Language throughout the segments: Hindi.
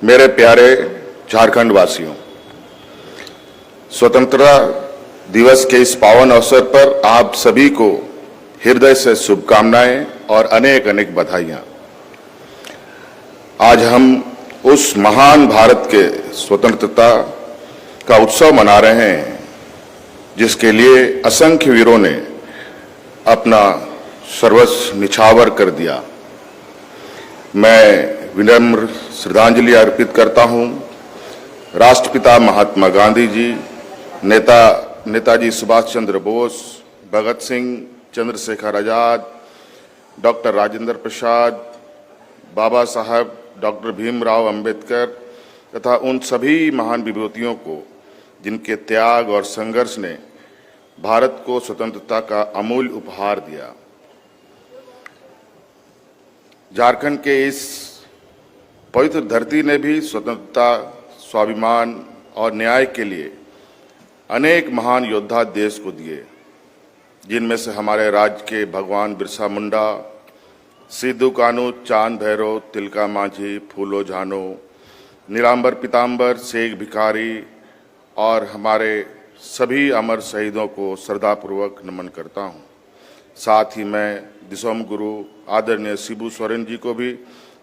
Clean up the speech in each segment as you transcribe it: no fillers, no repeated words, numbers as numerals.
मेरे प्यारे झारखंड वासियों, स्वतंत्रता दिवस के इस पावन अवसर पर आप सभी को हृदय से शुभकामनाएं और अनेक अनेक बधाइयां। आज हम उस महान भारत के स्वतंत्रता का उत्सव मना रहे हैं जिसके लिए असंख्य वीरों ने अपना सर्वस्व निछावर कर दिया। मैं विनम्र श्रद्धांजलि अर्पित करता हूं राष्ट्रपिता महात्मा गांधी जी, नेताजी सुभाष चंद्र बोस, भगत सिंह, चंद्रशेखर आजाद, डॉक्टर राजेंद्र प्रसाद, बाबा साहब डॉक्टर भीमराव अंबेडकर तथा उन सभी महान विभूतियों को जिनके त्याग और संघर्ष ने भारत को स्वतंत्रता का अमूल्य उपहार दिया। झारखंड के इस पवित्र धरती ने भी स्वतंत्रता, स्वाभिमान और न्याय के लिए अनेक महान योद्धा देश को दिए, जिनमें से हमारे राज्य के भगवान बिरसा मुंडा, सिद्धू कान्हू, चांद भैरव, तिलका मांझी, फूलो झानो, नीलांबर पीताम्बर, शेख भिखारी और हमारे सभी अमर शहीदों को श्रद्धापूर्वक नमन करता हूं। साथ ही मैं दिसोम गुरु आदरणीय शिबू सोरेन जी को भी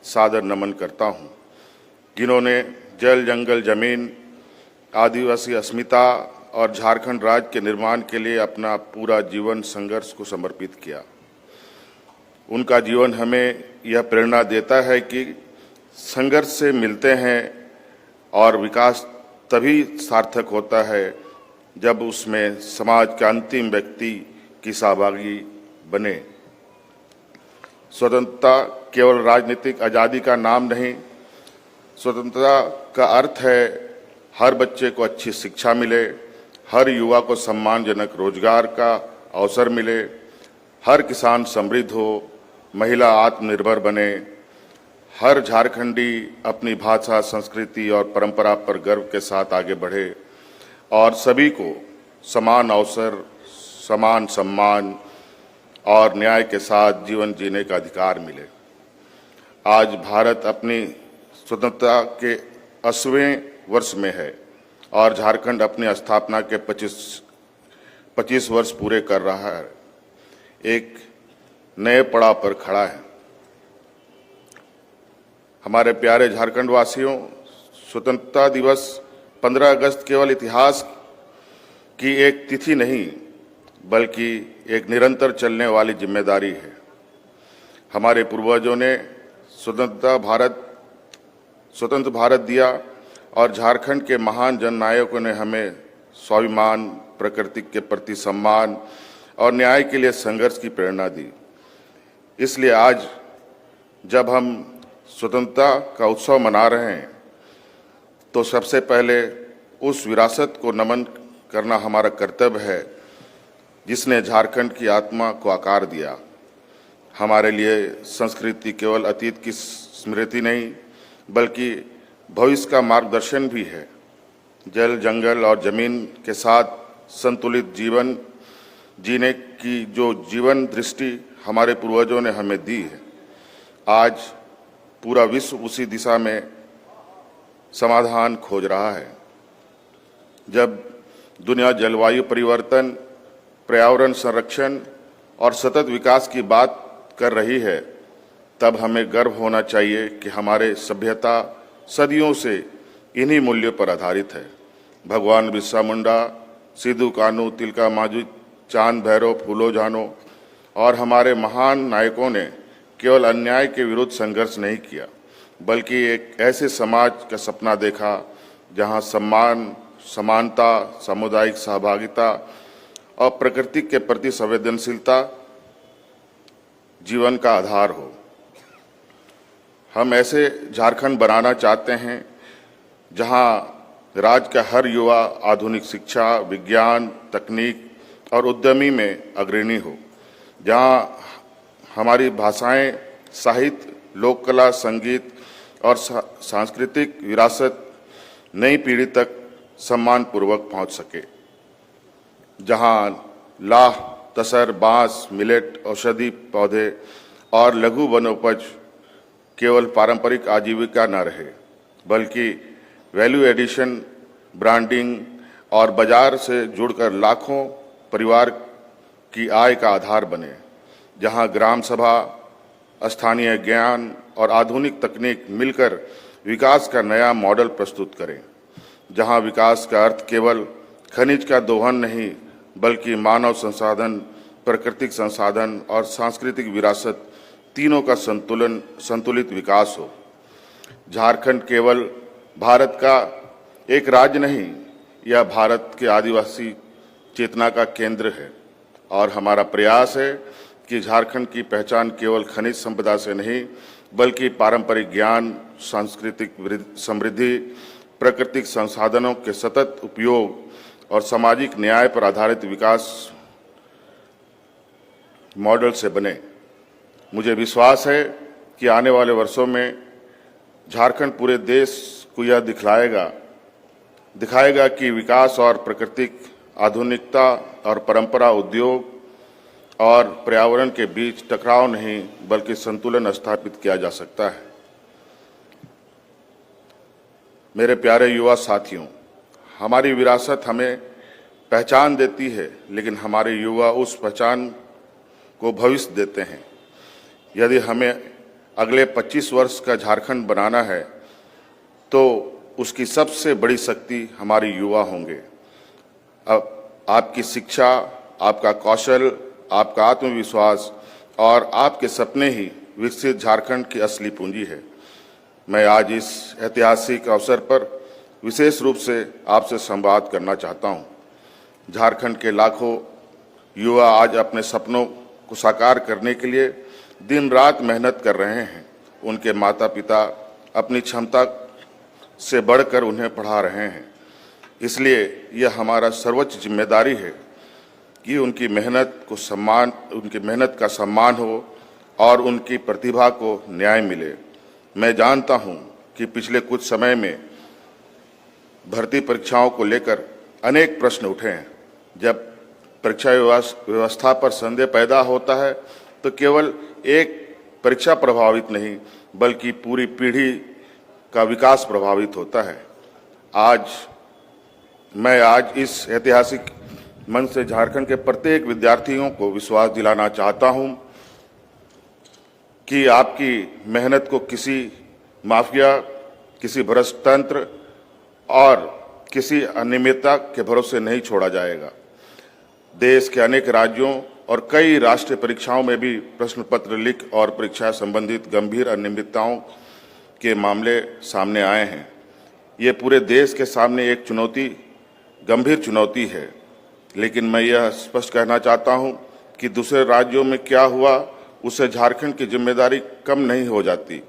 सादर नमन करता हूं, जिन्होंने जल, जंगल, जमीन, आदिवासी अस्मिता और झारखंड राज्य के निर्माण के लिए अपना पूरा जीवन संघर्ष को समर्पित किया। उनका जीवन हमें यह प्रेरणा देता है कि संघर्ष से मिलते हैं और विकास तभी सार्थक होता है जब उसमें समाज के अंतिम व्यक्ति की सहभागी बने। स्वतंत्रता केवल राजनीतिक आज़ादी का नाम नहीं, स्वतंत्रता का अर्थ है हर बच्चे को अच्छी शिक्षा मिले, हर युवा को सम्मानजनक रोजगार का अवसर मिले, हर किसान समृद्ध हो, महिला आत्मनिर्भर बने, हर झारखंडी अपनी भाषा, संस्कृति और परंपरा पर गर्व के साथ आगे बढ़े और सभी को समान अवसर, समान सम्मान और न्याय के साथ जीवन जीने का अधिकार मिले। आज भारत अपनी स्वतंत्रता के 80वें वर्ष में है और झारखंड अपनी स्थापना के 25 वर्ष पूरे कर रहा है। एक नए पड़ाव पर खड़ा है। हमारे प्यारे झारखंड वासियों, स्वतंत्रता दिवस 15 अगस्त केवल इतिहास की एक तिथि नहीं बल्कि एक निरंतर चलने वाली जिम्मेदारी है। हमारे पूर्वजों ने स्वतंत्र भारत दिया और झारखंड के महान जननायकों ने हमें स्वाभिमान, प्रकृति के प्रति सम्मान और न्याय के लिए संघर्ष की प्रेरणा दी। इसलिए आज जब हम स्वतंत्रता का उत्सव मना रहे हैं तो सबसे पहले उस विरासत को नमन करना हमारा कर्तव्य है जिसने झारखंड की आत्मा को आकार दिया। हमारे लिए संस्कृति केवल अतीत की स्मृति नहीं बल्कि भविष्य का मार्गदर्शन भी है। जल, जंगल और जमीन के साथ संतुलित जीवन जीने की जो जीवन दृष्टि हमारे पूर्वजों ने हमें दी है, आज पूरा विश्व उसी दिशा में समाधान खोज रहा है। जब दुनिया जलवायु परिवर्तन, पर्यावरण संरक्षण और सतत विकास की बात कर रही है, तब हमें गर्व होना चाहिए कि हमारे सभ्यता सदियों से इन्हीं मूल्यों पर आधारित है। भगवान बिरसा मुंडा, सिद्धू कान्हू, तिलका मांझी, चांद भैरव, फूलो झानो और हमारे महान नायकों ने केवल अन्याय के विरुद्ध संघर्ष नहीं किया बल्कि एक ऐसे समाज का सपना देखा जहां सम्मान, समानता, सामुदायिक सहभागिता और प्रकृति के प्रति संवेदनशीलता जीवन का आधार हो। हम ऐसे झारखंड बनाना चाहते हैं जहां राज्य का हर युवा आधुनिक शिक्षा, विज्ञान, तकनीक और उद्यमी में अग्रणी हो, जहां हमारी भाषाएं, साहित्य, लोक कला, संगीत और सांस्कृतिक विरासत नई पीढ़ी तक सम्मानपूर्वक पहुंच सके, जहां लाह, तसर, बांस, मिलेट, औषधि पौधे और लघु वनोपज केवल पारंपरिक आजीविका न रहे बल्कि वैल्यू एडिशन, ब्रांडिंग और बाजार से जुड़कर लाखों परिवार की आय का आधार बने, जहां ग्राम सभा, स्थानीय ज्ञान और आधुनिक तकनीक मिलकर विकास का नया मॉडल प्रस्तुत करें, जहां विकास का अर्थ केवल खनिज का दोहन नहीं बल्कि मानव संसाधन, प्राकृतिक संसाधन और सांस्कृतिक विरासत तीनों का संतुलित विकास हो। झारखंड केवल भारत का एक राज्य नहीं, यह भारत के आदिवासी चेतना का केंद्र है और हमारा प्रयास है कि झारखंड की पहचान केवल खनिज संपदा से नहीं बल्कि पारंपरिक ज्ञान, सांस्कृतिक समृद्धि, प्राकृतिक संसाधनों के सतत उपयोग और सामाजिक न्याय पर आधारित विकास मॉडल से बने। मुझे विश्वास है कि आने वाले वर्षों में झारखंड पूरे देश को यह दिखाएगा कि विकास और प्राकृतिक, आधुनिकता और परंपरा, उद्योग और पर्यावरण के बीच टकराव नहीं बल्कि संतुलन स्थापित किया जा सकता है। मेरे प्यारे युवा साथियों, हमारी विरासत हमें पहचान देती है, लेकिन हमारे युवा उस पहचान को भविष्य देते हैं। यदि हमें अगले 25 वर्ष का झारखंड बनाना है तो उसकी सबसे बड़ी शक्ति हमारे युवा होंगे। अब आपकी शिक्षा, आपका कौशल, आपका आत्मविश्वास और आपके सपने ही विकसित झारखंड की असली पूंजी है। मैं आज इस ऐतिहासिक अवसर पर विशेष रूप से आपसे संवाद करना चाहता हूं। झारखंड के लाखों युवा आज अपने सपनों को साकार करने के लिए दिन रात मेहनत कर रहे हैं। उनके माता पिता अपनी क्षमता से बढ़कर उन्हें पढ़ा रहे हैं। इसलिए यह हमारा सर्वोच्च जिम्मेदारी है कि उनकी मेहनत का सम्मान हो और उनकी प्रतिभा को न्याय मिले। मैं जानता हूं कि पिछले कुछ समय में भर्ती परीक्षाओं को लेकर अनेक प्रश्न उठे हैं। जब परीक्षा व्यवस्था पर संदेह पैदा होता है तो केवल एक परीक्षा प्रभावित नहीं बल्कि पूरी पीढ़ी का विकास प्रभावित होता है। मैं आज इस ऐतिहासिक मंच से झारखंड के प्रत्येक विद्यार्थियों को विश्वास दिलाना चाहता हूं कि आपकी मेहनत को किसी माफिया, किसी भ्रष्ट तंत्र और किसी अनियमितता के भरोसे नहीं छोड़ा जाएगा। देश के अनेक राज्यों और कई राष्ट्रीय परीक्षाओं में भी प्रश्न पत्र लीक और परीक्षा संबंधित गंभीर अनियमितताओं के मामले सामने आए हैं। ये पूरे देश के सामने एक गंभीर चुनौती है, लेकिन मैं यह स्पष्ट कहना चाहता हूं कि दूसरे राज्यों में क्या हुआ उससे झारखंड की जिम्मेदारी कम नहीं हो जाती।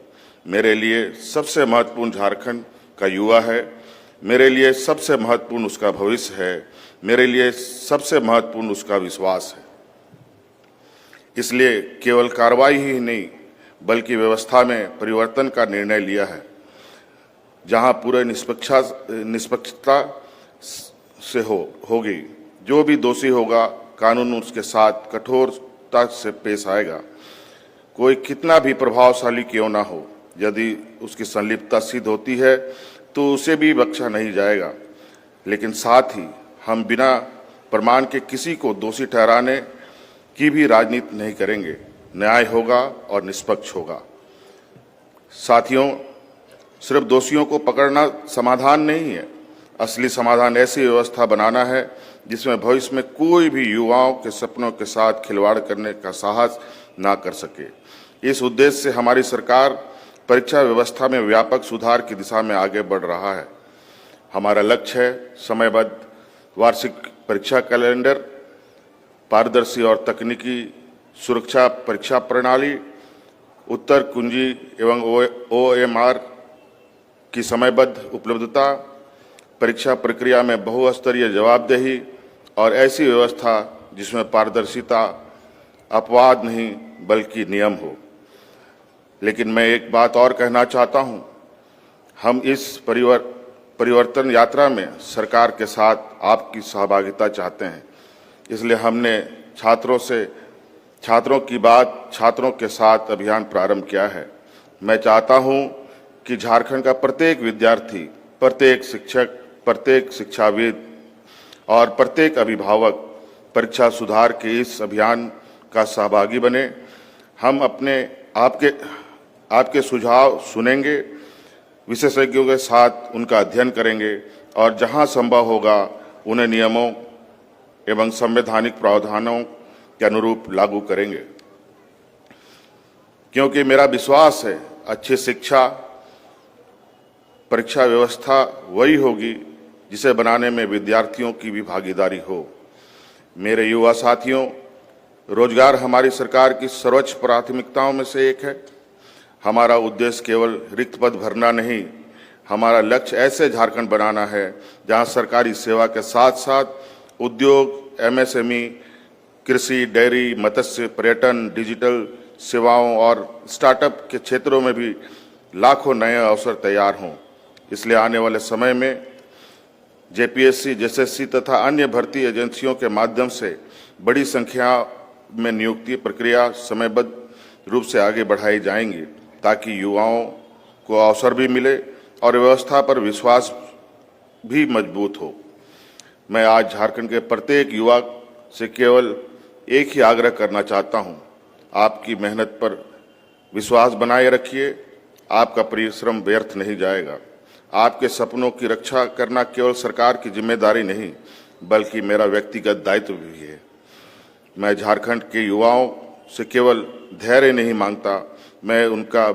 मेरे लिए सबसे महत्वपूर्ण झारखंड का युवा है। मेरे लिए सबसे महत्वपूर्ण उसका भविष्य है। मेरे लिए सबसे महत्वपूर्ण उसका विश्वास है। इसलिए केवल कार्रवाई ही नहीं बल्कि व्यवस्था में परिवर्तन का निर्णय लिया है, जहां पूरे निष्पक्षता से होगी। जो भी दोषी होगा कानून उसके साथ कठोरता से पेश आएगा। कोई कितना भी प्रभावशाली क्यों ना हो, यदि उसकी संलिप्तता सिद्ध होती है तो उसे भी बख्शा नहीं जाएगा। लेकिन साथ ही हम बिना प्रमाण के किसी को दोषी ठहराने की भी राजनीति नहीं करेंगे। न्याय होगा और निष्पक्ष होगा। साथियों, सिर्फ दोषियों को पकड़ना समाधान नहीं है। असली समाधान ऐसी व्यवस्था बनाना है जिसमें भविष्य में कोई भी युवाओं के सपनों के साथ खिलवाड़ करने का साहस ना कर सके। इस उद्देश्य से हमारी सरकार परीक्षा व्यवस्था में व्यापक सुधार की दिशा में आगे बढ़ रहा है। हमारा लक्ष्य है समयबद्ध वार्षिक परीक्षा कैलेंडर, पारदर्शी और तकनीकी सुरक्षा परीक्षा प्रणाली, उत्तर कुंजी एवं OMR की समयबद्ध उपलब्धता, परीक्षा प्रक्रिया में बहुस्तरीय जवाबदेही और ऐसी व्यवस्था जिसमें पारदर्शिता, अपवाद नहीं बल्कि नियम हो। लेकिन मैं एक बात और कहना चाहता हूं, हम इस परिवर्तन यात्रा में सरकार के साथ आपकी सहभागिता चाहते हैं। इसलिए हमने छात्रों की बात छात्रों के साथ अभियान प्रारंभ किया है। मैं चाहता हूं कि झारखंड का प्रत्येक विद्यार्थी, प्रत्येक शिक्षक, प्रत्येक शिक्षाविद और प्रत्येक अभिभावक परीक्षा सुधार के इस अभियान का सहभागी बने। हम आपके सुझाव सुनेंगे, विशेषज्ञों के साथ उनका अध्ययन करेंगे और जहां संभव होगा उन्हें नियमों एवं संवैधानिक प्रावधानों के अनुरूप लागू करेंगे, क्योंकि मेरा विश्वास है अच्छी शिक्षा परीक्षा व्यवस्था वही होगी जिसे बनाने में विद्यार्थियों की भी भागीदारी हो। मेरे युवा साथियों, रोजगार हमारी सरकार की सर्वोच्च प्राथमिकताओं में से एक है। हमारा उद्देश्य केवल रिक्त पद भरना नहीं, हमारा लक्ष्य ऐसे झारखंड बनाना है जहां सरकारी सेवा के साथ साथ उद्योग, एमएसएमई, कृषि, डेयरी, मत्स्य, पर्यटन, डिजिटल सेवाओं और स्टार्टअप के क्षेत्रों में भी लाखों नए अवसर तैयार हों। इसलिए आने वाले समय में जेपीएससी, जेएसएससी तथा अन्य भर्ती एजेंसियों के माध्यम से बड़ी संख्या में नियुक्ति प्रक्रिया समयबद्ध रूप से आगे बढ़ाई जाएंगी, ताकि युवाओं को अवसर भी मिले और व्यवस्था पर विश्वास भी मजबूत हो। मैं आज झारखंड के प्रत्येक युवा से केवल एक ही आग्रह करना चाहता हूं, आपकी मेहनत पर विश्वास बनाए रखिए। आपका परिश्रम व्यर्थ नहीं जाएगा। आपके सपनों की रक्षा करना केवल सरकार की जिम्मेदारी नहीं, बल्कि मेरा व्यक्तिगत दायित्व भी है। मैं झारखंड के युवाओं से केवल धैर्य नहीं मांगता, मैं उनका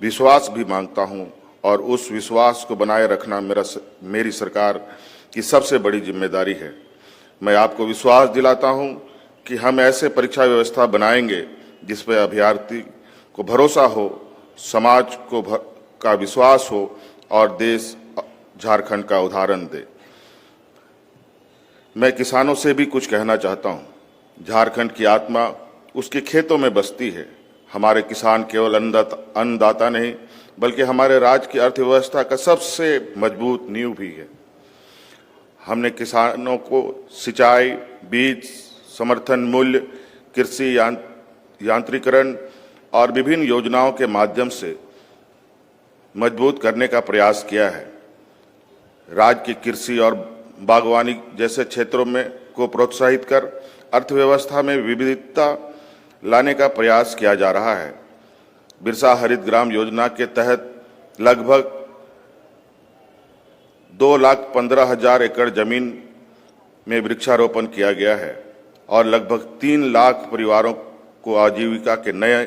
विश्वास भी मांगता हूं और उस विश्वास को बनाए रखना मेरी सरकार की सबसे बड़ी जिम्मेदारी है। मैं आपको विश्वास दिलाता हूं कि हम ऐसे परीक्षा व्यवस्था बनाएंगे जिस पर अभ्यर्थी को भरोसा हो, समाज का विश्वास हो और देश झारखंड का उदाहरण दे। मैं किसानों से भी कुछ कहना चाहता हूं। झारखंड की आत्मा उसके खेतों में बसती है। हमारे किसान केवल अन्नदाता नहीं, बल्कि हमारे राज्य की अर्थव्यवस्था का सबसे मजबूत नींव भी है। हमने किसानों को सिंचाई, बीज, समर्थन मूल्य, कृषि यांत्रिकरण और विभिन्न योजनाओं के माध्यम से मजबूत करने का प्रयास किया है। राज्य की कृषि और बागवानी जैसे क्षेत्रों में को प्रोत्साहित कर अर्थव्यवस्था में विविधता लाने का प्रयास किया जा रहा है। बिरसा हरित ग्राम योजना के तहत लगभग 2,15,000 एकड़ जमीन में वृक्षारोपण किया गया है और लगभग 3 लाख परिवारों को आजीविका के नए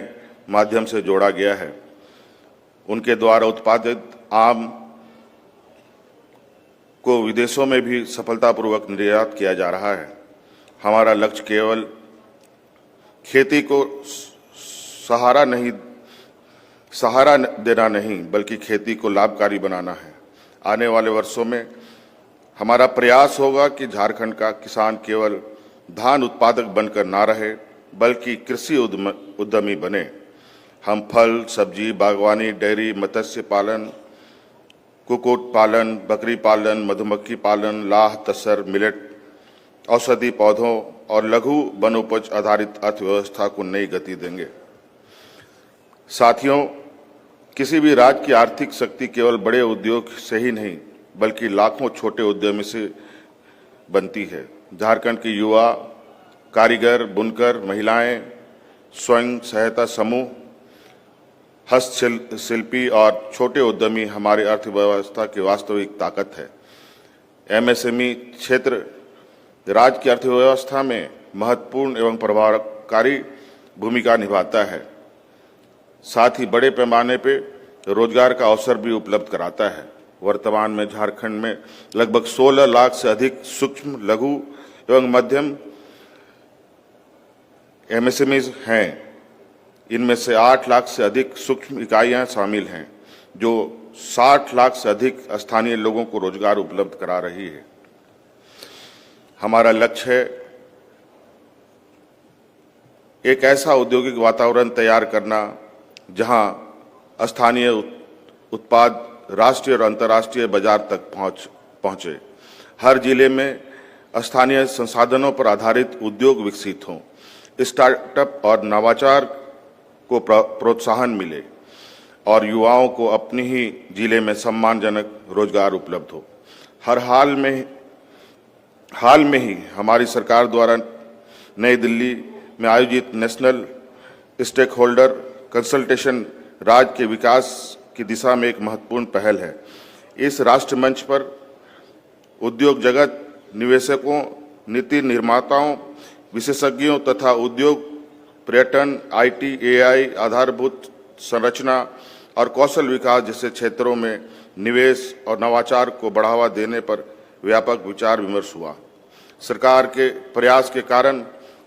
माध्यम से जोड़ा गया है। उनके द्वारा उत्पादित आम को विदेशों में भी सफलतापूर्वक निर्यात किया जा रहा है। हमारा लक्ष्य केवल खेती को सहारा देना नहीं, बल्कि खेती को लाभकारी बनाना है। आने वाले वर्षों में हमारा प्रयास होगा कि झारखंड का किसान केवल धान उत्पादक बनकर ना रहे, बल्कि कृषि उद्यमी बने। हम फल, सब्जी, बागवानी, डेयरी, मत्स्य पालन, कुक्कुट पालन, बकरी पालन, मधुमक्खी पालन, लाह, तसर, मिलेट, औषधि पौधों और लघु वनोपज आधारित अर्थव्यवस्था को नई गति देंगे। साथियों, किसी भी राज्य की आर्थिक शक्ति केवल बड़े उद्योग से ही नहीं, बल्कि लाखों छोटे उद्यमी से बनती है। झारखंड के युवा, कारीगर, बुनकर, महिलाएं, स्वयं सहायता समूह, हस्तशिल्पी और छोटे उद्यमी हमारी अर्थव्यवस्था की वास्तविक ताकत है। एमएसएमई क्षेत्र राज्य की अर्थव्यवस्था में महत्वपूर्ण एवं प्रभावकारी भूमिका निभाता है। साथ ही बड़े पैमाने पे रोजगार का अवसर भी उपलब्ध कराता है। वर्तमान में झारखंड में लगभग 16 लाख से अधिक सूक्ष्म, लघु एवं मध्यम एमएसएमईज हैं। इनमें से 8 लाख से अधिक सूक्ष्म इकाइयां शामिल हैं, जो 60 लाख से अधिक स्थानीय लोगों को रोजगार उपलब्ध करा रही है। हमारा लक्ष्य है एक ऐसा औद्योगिक वातावरण तैयार करना जहां स्थानीय उत्पाद राष्ट्रीय और अंतर्राष्ट्रीय बाजार तक पहुंचे। हर जिले में स्थानीय संसाधनों पर आधारित उद्योग विकसित हों, स्टार्टअप और नवाचार को प्रोत्साहन मिले। और युवाओं को अपनी ही जिले में सम्मानजनक रोजगार उपलब्ध हो। हाल में ही हमारी सरकार द्वारा नई दिल्ली में आयोजित नेशनल स्टेक होल्डर कंसल्टेशन राज्य के विकास की दिशा में एक महत्वपूर्ण पहल है। इस राष्ट्र मंच पर उद्योग जगत, निवेशकों, नीति निर्माताओं, विशेषज्ञों तथा उद्योग, पर्यटन, IT, AI, आधारभूत संरचना और कौशल विकास जैसे क्षेत्रों में निवेश और नवाचार को बढ़ावा देने पर व्यापक विचार विमर्श हुआ। सरकार के प्रयास के कारण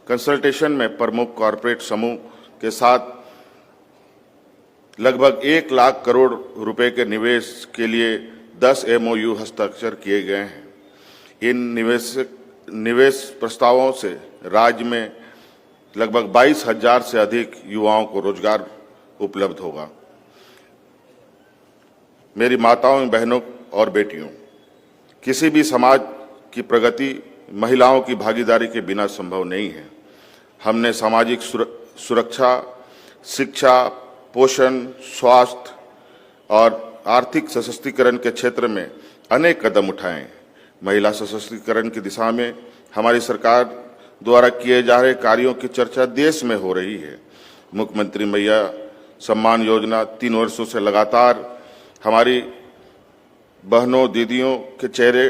कंसल्टेशन में प्रमुख कॉरपोरेट समूह के साथ लगभग 1 लाख करोड़ रुपए के निवेश के लिए 10 MOU हस्ताक्षर किए गए हैं। इन निवेश प्रस्तावों से राज्य में लगभग 22,000 से अधिक युवाओं को रोजगार उपलब्ध होगा। मेरी माताओं, बहनों और बेटियों, किसी भी समाज की प्रगति महिलाओं की भागीदारी के बिना संभव नहीं है। हमने सामाजिक सुरक्षा, शिक्षा, पोषण, स्वास्थ्य और आर्थिक सशक्तिकरण के क्षेत्र में अनेक कदम उठाए हैं। महिला सशक्तिकरण की दिशा में हमारी सरकार द्वारा किए जा रहे कार्यों की चर्चा देश में हो रही है। मुख्यमंत्री मैया सम्मान योजना 3 वर्षों से लगातार हमारी बहनों, दीदियों के चेहरे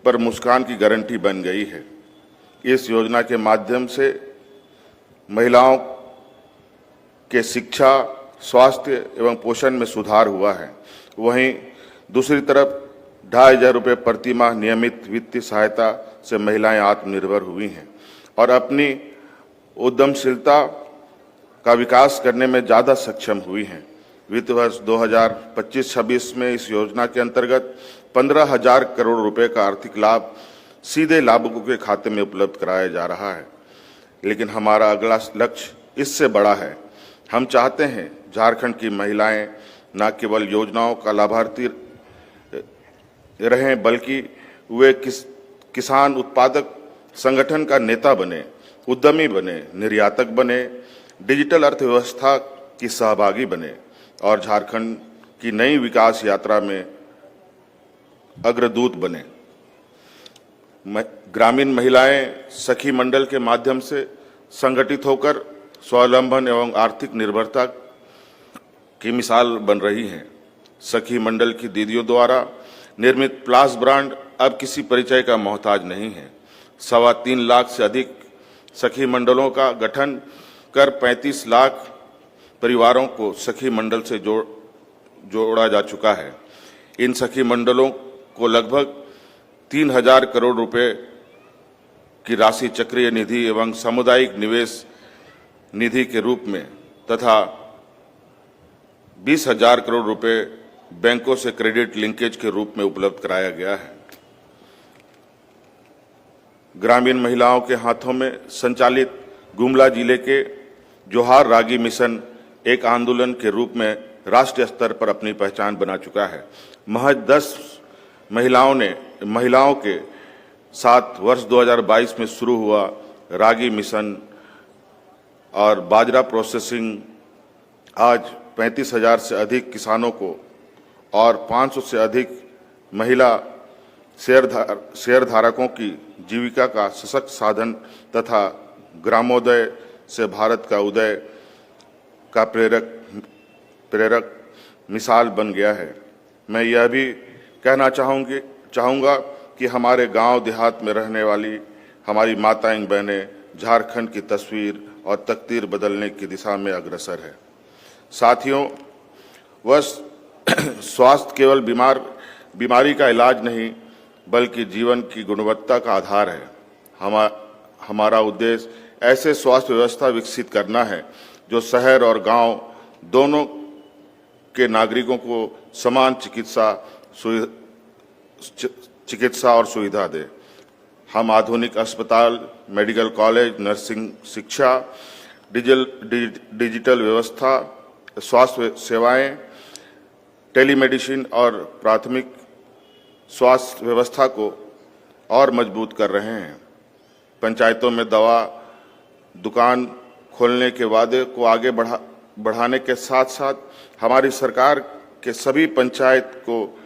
पर मुस्कान की गारंटी बन गई है। इस योजना के माध्यम से महिलाओं के शिक्षा, स्वास्थ्य एवं पोषण में सुधार हुआ है। वहीं दूसरी तरफ 2,500 रुपये प्रति माह नियमित वित्तीय सहायता से महिलाएं आत्मनिर्भर हुई हैं और अपनी उद्यमशीलता का विकास करने में ज़्यादा सक्षम हुई हैं। वित्त वर्ष 2025-26 में इस योजना के अंतर्गत 15,000 करोड़ रुपए का आर्थिक लाभ सीधे लाभुकों के खाते में उपलब्ध कराया जा रहा है। लेकिन हमारा अगला लक्ष्य इससे बड़ा है। हम चाहते हैं झारखंड की महिलाएं न केवल योजनाओं का लाभार्थी रहें, बल्कि वे किसान उत्पादक संगठन का नेता बने, उद्यमी बने, निर्यातक बने, डिजिटल अर्थव्यवस्था की सहभागी बने और झारखंड की नई विकास यात्रा में अग्रदूत बने। ग्रामीण महिलाएं सखी मंडल के माध्यम से संगठित होकर स्वावलंबन एवं आर्थिक निर्भरता की मिसाल बन रही हैं। सखी मंडल की दीदियों द्वारा निर्मित प्लास ब्रांड अब किसी परिचय का मोहताज नहीं है। 3.25 लाख से अधिक सखी मंडलों का गठन कर 35 लाख परिवारों को सखी मंडल से जोड़ा जा चुका है। इन सखी मंडलों को लगभग 3,000 करोड़ रुपए की राशि चक्रीय निधि एवं सामुदायिक निवेश निधि के रूप में तथा 20,000 करोड़ रुपए बैंकों से क्रेडिट लिंकेज के रूप में उपलब्ध कराया गया है। ग्रामीण महिलाओं के हाथों में संचालित गुमला जिले के जोहार रागी मिशन एक आंदोलन के रूप में राष्ट्रीय स्तर पर अपनी पहचान बना चुका है। महज 10 महिलाओं के साथ वर्ष 2022 में शुरू हुआ रागी मिशन और बाजरा प्रोसेसिंग आज 35,000 से अधिक किसानों को और 500 से अधिक महिला शेयरधारकों की जीविका का सशक्त साधन तथा ग्रामोदय से भारत का उदय का प्रेरक मिसाल बन गया है। मैं यह भी कहना चाहूँगा कि हमारे गांव देहात में रहने वाली हमारी माताएं बहनें झारखंड की तस्वीर और तकदीर बदलने की दिशा में अग्रसर है। साथियों, स्वास्थ्य केवल बीमारी का इलाज नहीं बल्कि जीवन की गुणवत्ता का आधार है। हमारा उद्देश्य ऐसे स्वास्थ्य व्यवस्था विकसित करना है जो शहर और गांव दोनों के नागरिकों को समान चिकित्सा और सुविधा दे। हम आधुनिक अस्पताल, मेडिकल कॉलेज, नर्सिंग शिक्षा, डिजिटल व्यवस्था, स्वास्थ्य सेवाएं, टेलीमेडिसिन और प्राथमिक स्वास्थ्य व्यवस्था को और मजबूत कर रहे हैं। पंचायतों में दवा दुकान खोलने के वादे को आगे बढ़ाने के साथ साथ हमारी सरकार के सभी पंचायत को